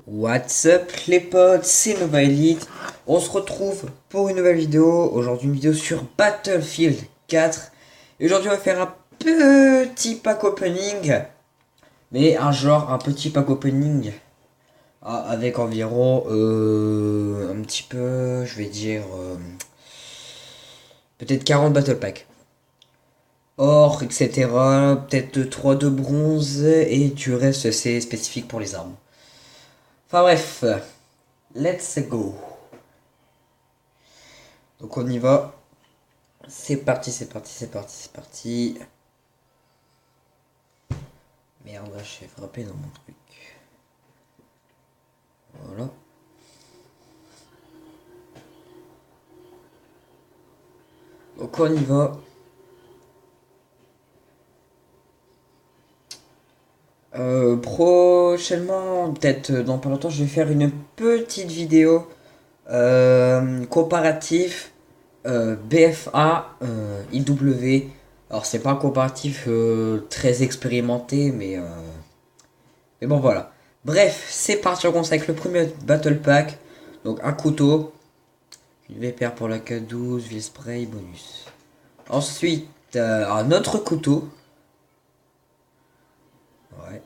What's up les potes, c'est Nova Elite. On se retrouve pour une nouvelle vidéo. Aujourd'hui une vidéo sur Battlefield 4. Et aujourd'hui on va faire un petit pack opening. Mais un petit pack opening. Avec environ un petit peu, je vais dire peut-être 40 battle packs. Or, etc. Peut-être 3 de bronze et du reste c'est spécifique pour les armes. Enfin bref, let's go. Donc on y va. C'est parti, c'est parti, c'est parti, c'est parti. Merde, j'ai frappé dans mon truc. Voilà. Donc on y va. Prochainement, peut-être dans pas longtemps, je vais faire une petite vidéo comparatif BFA IW. Alors c'est pas un comparatif très expérimenté, mais bon voilà. Bref, c'est parti, on commence avec le premier Battle Pack. Donc un couteau, une VPR pour la K12, ville spray, bonus. Ensuite, un autre couteau. Ouais.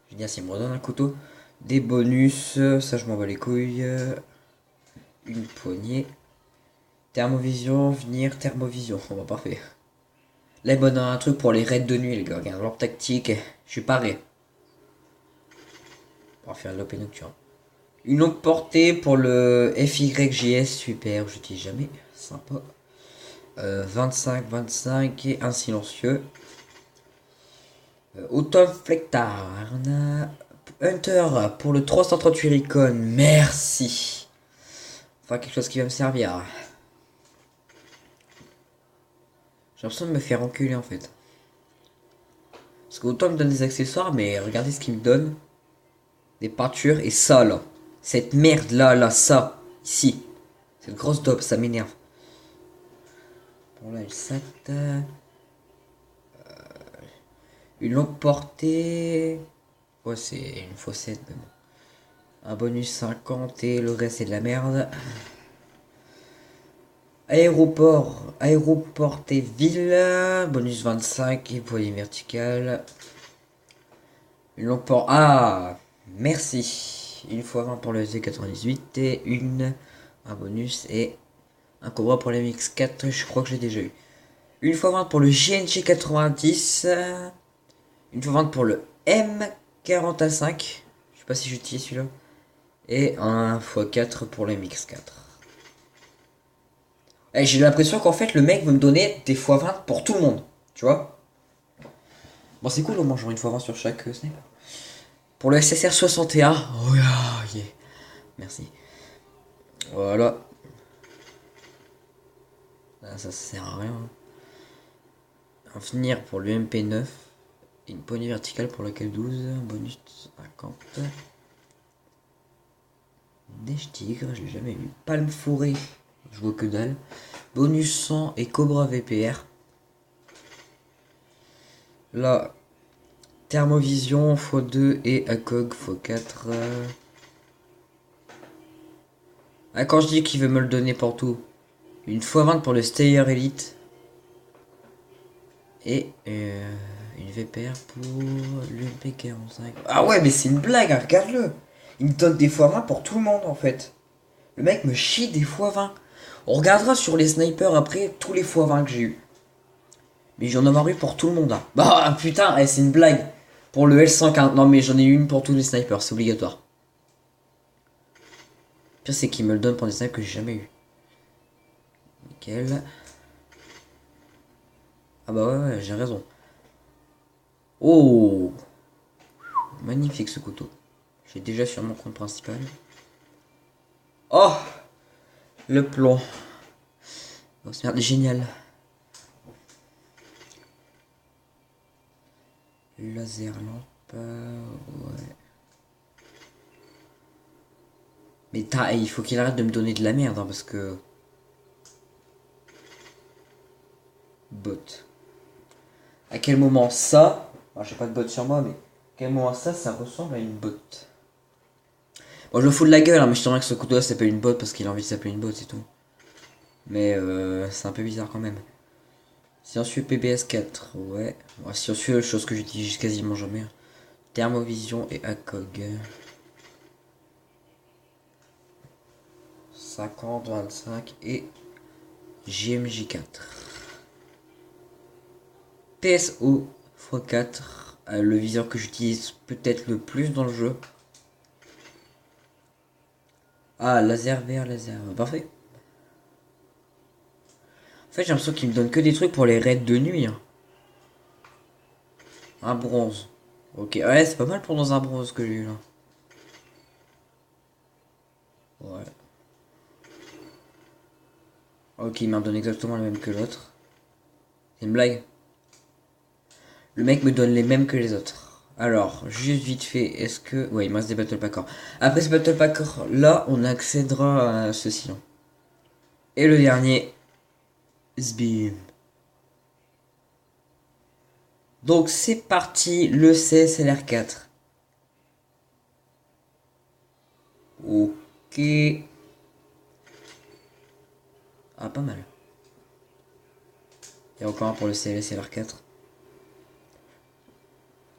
Je veux dire, s'il me redonne un couteau. Des bonus, ça je m'en bats les couilles. Une poignée. Thermovision, venir, thermovision. Oh bah parfait. Là, il me donne un truc pour les raids de nuit, les gars. Regarde, leur tactique. Je suis paré. On va faire l'OP nocturne. Une longue portée pour le FYJS, super, je dis jamais. Sympa. 25, 25 et un silencieux. Autumn Flectarn. Hunter pour le 338 Recon. Merci. Enfin, quelque chose qui va me servir. J'ai l'impression de me faire enculer en fait. Parce qu'autant me donne des accessoires, mais regardez ce qu'il me donne. Des peintures et ça là. Cette merde là, ça. Ici. Cette grosse dope, ça m'énerve. Bon là, il saute. Une longue portée. Ouais, c'est une faussette, mais bon. Un bonus 50 et le reste c'est de la merde. Aéroport et ville. Bonus 25 et poignée verticale. Une longue portée. Ah, merci. Une fois 20 pour le Z98 et un bonus et un cobra pour la MX4. Je crois que j'ai déjà eu. Une fois 20 pour le GNG 90. Une fois 20 pour le M40A5. Je sais pas si j'utilise celui-là. Et un x4 pour le MX4. Et j'ai l'impression qu'en fait le mec veut me donner des x20 pour tout le monde. Tu vois. Bon c'est cool au moins genre une x20 sur chaque sniper. Pour le SSR 61. Oh yeah. Merci. Voilà. Là, ça sert à rien. Un finir pour le MP9. Une poignée verticale pour la K12. Un bonus 50. Neige tigre, je l'ai jamais eu. Palme forêt. Je vois que dalle. Bonus 100 et Cobra VPR. Là, thermovision x2 et ACOG x4. Ah, quand je dis qu'il veut me le donner pour tout. Une x20 pour le Stayer Elite. Et une VPR pour le MP45. Ah ouais, mais c'est une blague, hein, regarde-le. Il me donne des x20 pour tout le monde en fait. Le mec me chie des x20. On regardera sur les snipers après tous les x20 que j'ai eu. Mais j'en ai eu pour tout le monde. Hein. Bah putain, c'est une blague. Pour le L115. Non mais j'en ai eu une pour tous les snipers, c'est obligatoire. Le pire c'est qu'il me le donne pour des snipers que j'ai jamais eu. Nickel. Ah bah ouais, j'ai raison. Oh, magnifique ce couteau. J'ai déjà sur mon compte principal. Oh, le plomb. Oh, c'est génial. Laser lampe. Ouais. Mais il faut qu'il arrête de me donner de la merde hein, parce que. Bot. À quel moment ça. Alors, j'ai pas de bot sur moi, mais. Ok, moi ça ressemble à une botte. Bon, je me fous de la gueule, hein, mais je te dirais que ce couteau-là s'appelle une botte parce qu'il a envie de s'appeler une botte, c'est tout. Mais c'est un peu bizarre quand même. Silencieux PBS 4, ouais. Ouais, silencieux, chose que j'utilise quasiment jamais. Thermovision et ACOG. 50, 25 et JMJ4. PSO x4, le viseur que j'utilise peut-être le plus dans le jeu. Ah, laser vert, laser. Parfait. En fait, j'ai l'impression qu'il me donne que des trucs pour les raids de nuit. Hein. Un bronze. Ok, ouais, c'est pas mal pour dans un bronze que j'ai eu là. Ouais. Ok, il m'a donné exactement le même que l'autre. C'est une blague. Le mec me donne les mêmes que les autres. Alors, juste vite fait, est-ce que... Ouais, il me reste des Battle Packers. Après ce Battle Packer, là, on accédera à ceci. Hein. Et le dernier, Sbim. Donc c'est parti, le CSLR4. Ok. Ah, pas mal. Il y a encore un pour le CSLR4.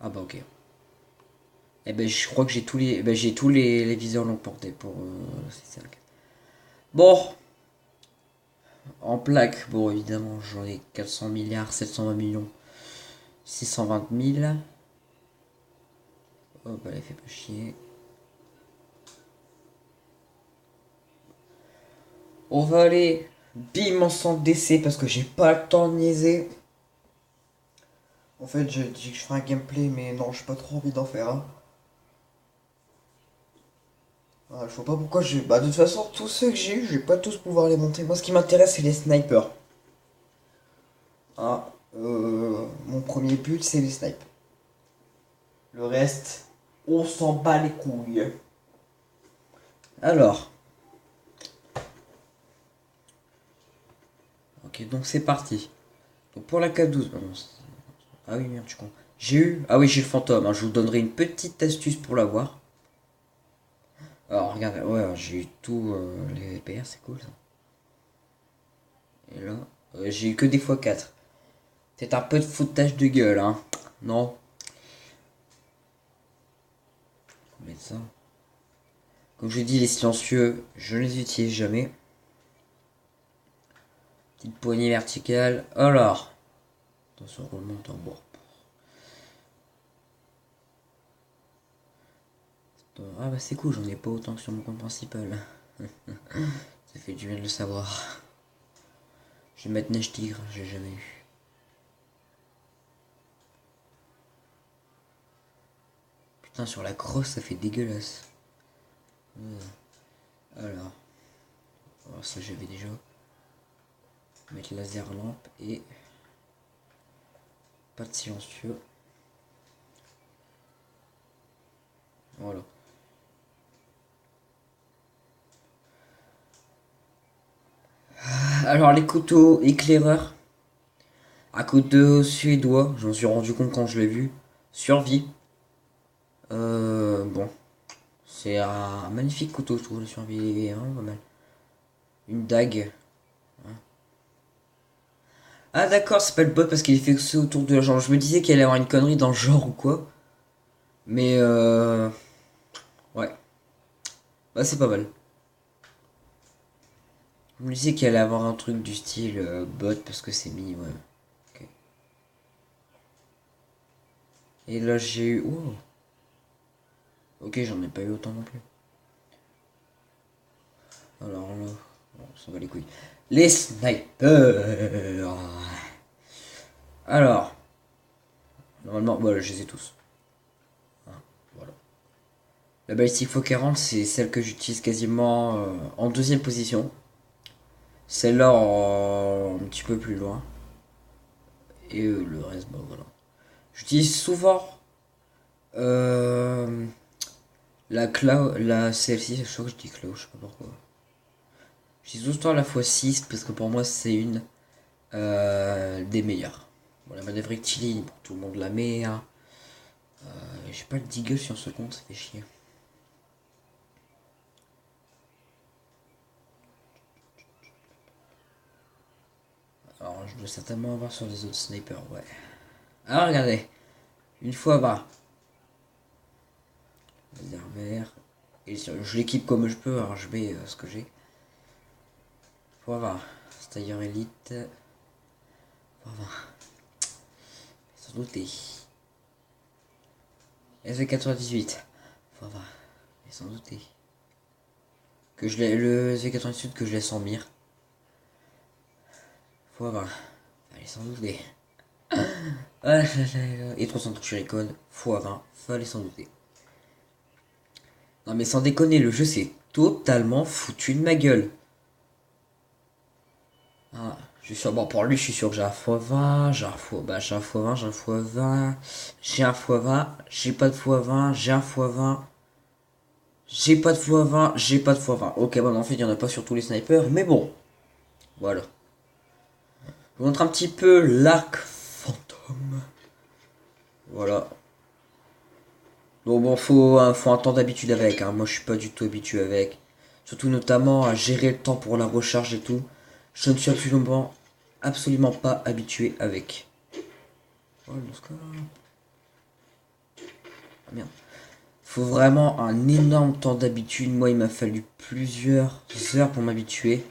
Ah bah ok. Eh ben je crois que j'ai tous les... j'ai tous les viseurs longue portée pour le CSLR4. Bon, en plaque, bon évidemment j'en ai 400 milliards, 720 millions, 620 000. Oh bah elle fait pas chier. On va aller bim en centre d'essai parce que j'ai pas le temps de niaiser. En fait, je dis que je ferai un gameplay, mais non, j'ai pas trop envie d'en faire un. Ah, je vois pas pourquoi j'ai. Bah, de toute façon, tous ceux que j'ai eu, je vais pas tous pouvoir les monter. Moi, ce qui m'intéresse, c'est les snipers. Ah, mon premier but, c'est les snipers. Le reste, on s'en bat les couilles. Alors. Ok, donc c'est parti. Donc pour la K12. Ah oui, merde, tu con. J'ai eu. Ah oui, j'ai le fantôme. Hein. Je vous donnerai une petite astuce pour l'avoir. Alors, regardez. Ouais, j'ai eu tout les PR, c'est cool ça. Et là, j'ai eu que des fois 4. C'est un peu de foutage de gueule, hein. Non. Mais ça. Comme je dis, les silencieux, je ne les utilise jamais. Petite poignée verticale. Alors. Attention, roulement tambour. Ah bah c'est cool, j'en ai pas autant que sur mon compte principal. Ça fait du bien de le savoir. Je vais mettre Neige Tigre, j'ai jamais eu. Putain, sur la crosse, ça fait dégueulasse. Alors. Alors ça j'avais déjà. Mettre laser lampe et pas de silencieux. Voilà. Alors les couteaux éclaireurs. À couteau suédois, j'en suis rendu compte quand je l'ai vu. Survie. Bon. C'est un magnifique couteau, je trouve, le survie est vraiment pas mal. Une dague. Ah d'accord, c'est pas le bot parce qu'il est fixé autour de la jambe. Je me disais qu'il allait y avoir une connerie dans le genre ou quoi. Mais ouais. Bah c'est pas mal. Je me disais qu'il allait avoir un truc du style bot parce que c'est mis, ouais. Ok. Et là j'ai eu... Oh. Ok, j'en ai pas eu autant non plus. Alors là... Bon, on s'en va les couilles. Les snipers. Alors... Normalement, voilà, je les ai tous. Hein, voilà. La balistique x40, c'est celle que j'utilise quasiment en deuxième position. Celle-là un petit peu plus loin. Et le reste, bah voilà. J'utilise souvent euh, la cloud, la celle-ci, je crois que je dis cloud, je sais pas pourquoi. J'utilise souvent la x6 parce que pour moi c'est une des meilleures. Bon, la manœuvre rectiligne, pour tout le monde la met. Hein. j'ai pas le Deagle sur ce compte, ça fait chier. Alors je dois certainement avoir sur des autres snipers, ouais. Alors regardez, une fois bas. Laser vert. Et je l'équipe comme je peux, alors je mets ce que j'ai. Faut voir. Stayer Elite. Faut voir. Sans douter. SV98. Faut voir. Et sans douter. Que je l'ai. Le SV98 que je laisse en mire. Faut voir. Allez, sans douter. Et 300 Shuriken. Faut avoir. Fallait sans douter. Non mais sans déconner, le jeu c'est totalement foutu de ma gueule. Ah, je suis sûr, bon pour lui je suis sûr que j'ai un x20, j'ai un x20, j'ai un x20, j'ai un x20, j'ai un x20, j'ai pas de x20, j'ai un x20, j'ai pas de x20, j'ai pas de x20. Ok bon en fait il y en a pas sur tous les snipers, mais bon. Voilà. Je vous montre un petit peu l'arc fantôme. Voilà. Donc bon, faut un temps d'habitude avec, hein. Moi je suis pas du tout habitué avec. Surtout notamment à gérer le temps pour la recharge et tout. Je ne suis absolument pas habitué avec. Oh, ah, merde. Faut vraiment un énorme temps d'habitude. Moi il m'a fallu plusieurs heures pour m'habituer.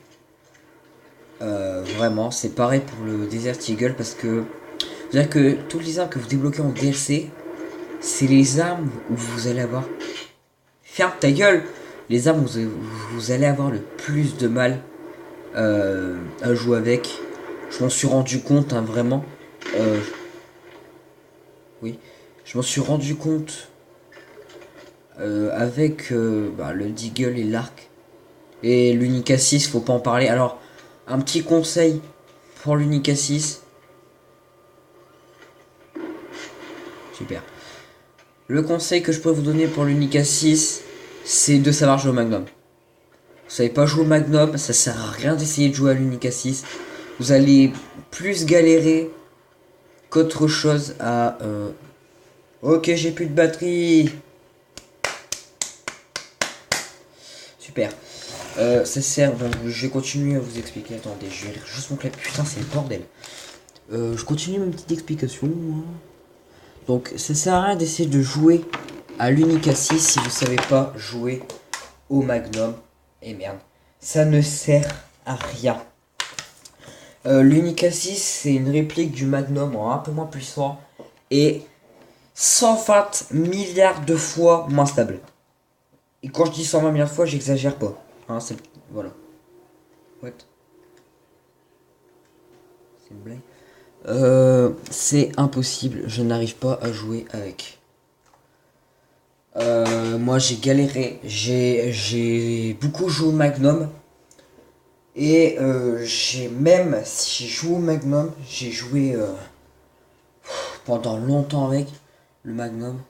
Vraiment, c'est pareil pour le Desert Eagle parce que c'est-à-dire que toutes les armes que vous débloquez en DLC, c'est les armes où vous allez avoir. Ferme ta gueule! Les armes où vous allez avoir le plus de mal à jouer avec. Je m'en suis rendu compte, hein, vraiment. Oui. Je m'en suis rendu compte avec le Deagle et l'arc. Et l'Unica 6, faut pas en parler. Alors, un petit conseil pour l'Unica 6. Super. Le conseil que je pourrais vous donner pour l'Unica 6, c'est de savoir jouer au Magnum. Vous savez pas jouer au Magnum, ça sert à rien d'essayer de jouer à l'Unica 6. Vous allez plus galérer qu'autre chose à... Ok, j'ai plus de batterie. Super. Ça sert... Donc, je vais continuer à vous expliquer. Attendez, je vais juste mon clavier. Putain, c'est le bordel. Je continue ma petite explication. Donc, ça sert à rien d'essayer de jouer à l'Unica 6 si vous savez pas jouer au Magnum. Et merde. Ça ne sert à rien. L'Unica 6, c'est une réplique du Magnum en un peu moins puissant. Et 120 milliards de fois moins stable. Et quand je dis 120 milliards de fois, j'exagère pas. Hein, c'est... Voilà. What? C'est une blague. C'est impossible, je n'arrive pas à jouer avec. Moi j'ai galéré, j'ai beaucoup joué au Magnum. Et si j'ai joué au Magnum, j'ai joué pendant longtemps avec le Magnum.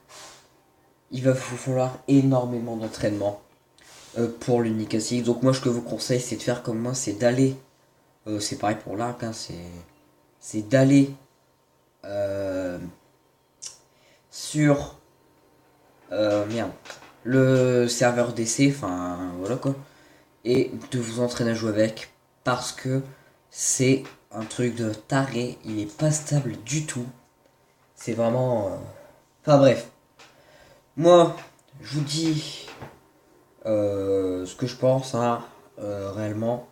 Il va vous falloir énormément d'entraînement pour l'Unica 6. Donc moi ce que je vous conseille c'est de faire comme moi, c'est d'aller, c'est pareil pour l'arc, hein, c'est d'aller sur merde, le serveur DC, enfin voilà quoi, et de vous entraîner à jouer avec parce que c'est un truc de taré, il est pas stable du tout. C'est vraiment. Enfin bref. Moi, je vous dis ce que je pense, hein, réellement.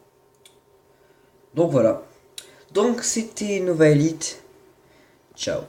Donc voilà. Donc c'était Nova Elite. Ciao.